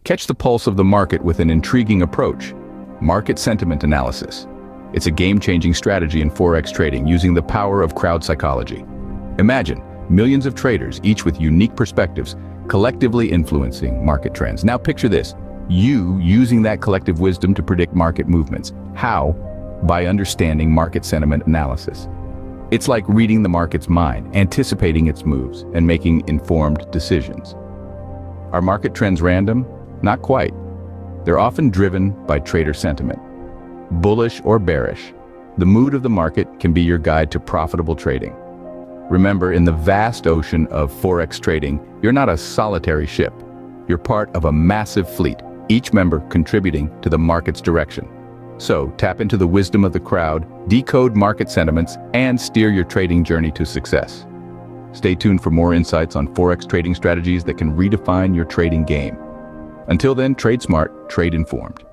Catch the pulse of the market with an intriguing approach: market sentiment analysis. It's a game-changing strategy in Forex trading using the power of crowd psychology. Imagine millions of traders, each with unique perspectives, collectively influencing market trends. Now picture this: you using that collective wisdom to predict market movements. How? By understanding market sentiment analysis. It's like reading the market's mind, anticipating its moves, and making informed decisions. Are market trends random? Not quite. They're often driven by trader sentiment. Bullish or bearish, the mood of the market can be your guide to profitable trading. Remember, in the vast ocean of Forex trading, you're not a solitary ship. You're part of a massive fleet, each member contributing to the market's direction. So, tap into the wisdom of the crowd, decode market sentiments, and steer your trading journey to success. Stay tuned for more insights on Forex trading strategies that can redefine your trading game. Until then, trade smart, trade informed.